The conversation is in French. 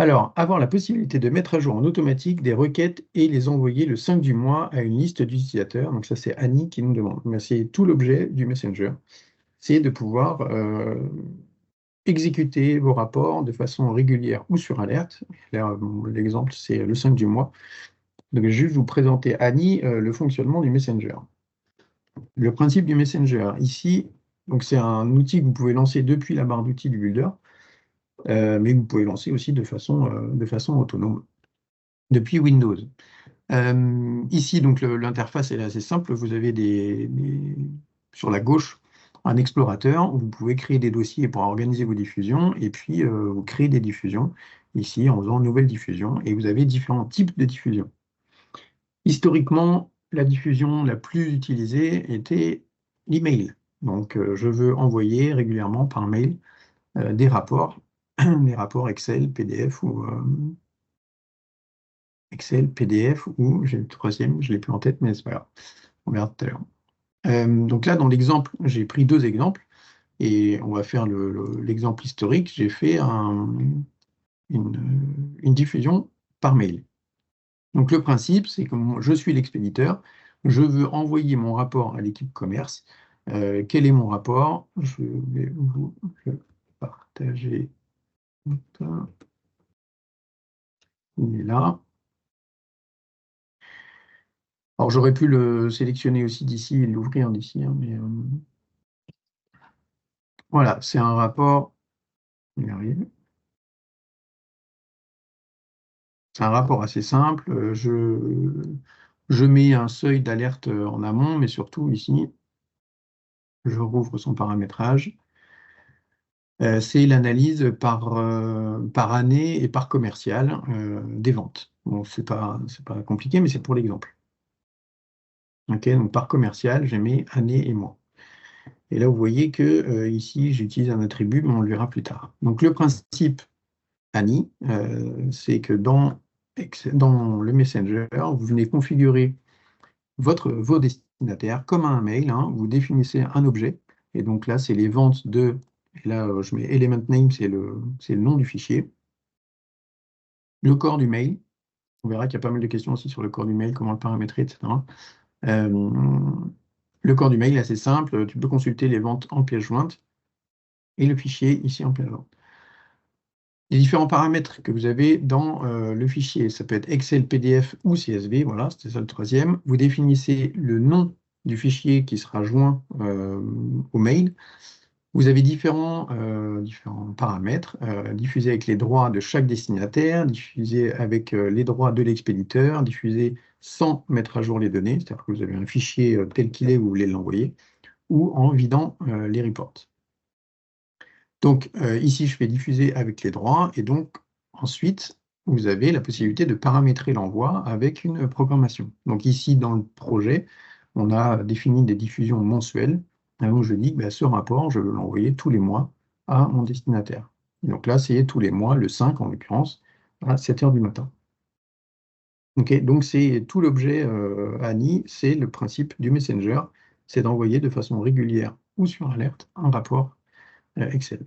Alors, avoir la possibilité de mettre à jour en automatique des requêtes et les envoyer le 5 du mois à une liste d'utilisateurs. Donc ça, c'est Annie qui nous demande. Mais c'est tout l'objet du Messenger. C'est de pouvoir exécuter vos rapports de façon régulière ou sur alerte. Là, l'exemple, c'est le 5 du mois. Donc, je vais juste vous présenter, Annie, le fonctionnement du Messenger. Le principe du Messenger, ici, donc c'est un outil que vous pouvez lancer depuis la barre d'outils du Builder, mais vous pouvez lancer aussi de façon autonome depuis Windows. Ici, donc l'interface est assez simple. Vous avez sur la gauche un explorateur où vous pouvez créer des dossiers pour organiser vos diffusions et puis vous créez des diffusions ici en faisant nouvelle diffusion et vous avez différents types de diffusion. Historiquement, la diffusion la plus utilisée était l'email. Donc, je veux envoyer régulièrement par mail des rapports, des rapports Excel, PDF ou j'ai le troisième, je ne l'ai plus en tête, mais c'est pas grave. On verra tout à l'heure. Donc là, dans l'exemple, j'ai pris deux exemples et on va faire l'exemple historique. J'ai fait une diffusion par mail. Donc le principe, c'est que je suis l'expéditeur, je veux envoyer mon rapport à l'équipe commerce. Quel est mon rapport? Je vais vous le partager. Il est là. Alors j'aurais pu le sélectionner aussi d'ici et l'ouvrir d'ici, hein, mais voilà, c'est un rapport. Il arrive. C'est un rapport assez simple. Je mets un seuil d'alerte en amont, mais surtout ici, je rouvre son paramétrage. C'est l'analyse par année et par commercial des ventes. Bon, c'est pas compliqué, mais c'est pour l'exemple. Ok, donc par commercial, j'ai mis année et mois. Et là, vous voyez que ici, j'utilise un attribut, mais on le verra plus tard. Donc le principe Annie, c'est que dans le Messenger, vous venez configurer vos destinataires comme un mail, hein, vous définissez un objet, et donc là, c'est les ventes de, et là, je mets element name, c'est le nom du fichier, le corps du mail, on verra qu'il y a pas mal de questions aussi sur le corps du mail, comment le paramétrer, etc. Le corps du mail, assez simple, tu peux consulter les ventes en pièce jointe, et le fichier ici en pièce jointe. Les différents paramètres que vous avez dans le fichier, ça peut être Excel, PDF ou CSV, voilà, c'était ça le troisième. Vous définissez le nom du fichier qui sera joint au mail. Vous avez différents paramètres, diffusés avec les droits de chaque destinataire, diffusés avec les droits de l'expéditeur, diffusés sans mettre à jour les données, c'est-à-dire que vous avez un fichier tel qu'il est, vous voulez l'envoyer, ou en vidant les reports. Donc ici, je fais diffuser avec les droits, et donc ensuite, vous avez la possibilité de paramétrer l'envoi avec une programmation. Donc ici, dans le projet, on a défini des diffusions mensuelles, où je dis que ce rapport, je veux l'envoyer tous les mois à mon destinataire. Et donc là, c'est tous les mois, le 5 en l'occurrence, à 7 h du matin. Okay, donc c'est tout l'objet Annie, c'est le principe du Messenger, c'est d'envoyer de façon régulière ou sur alerte un rapport Excel.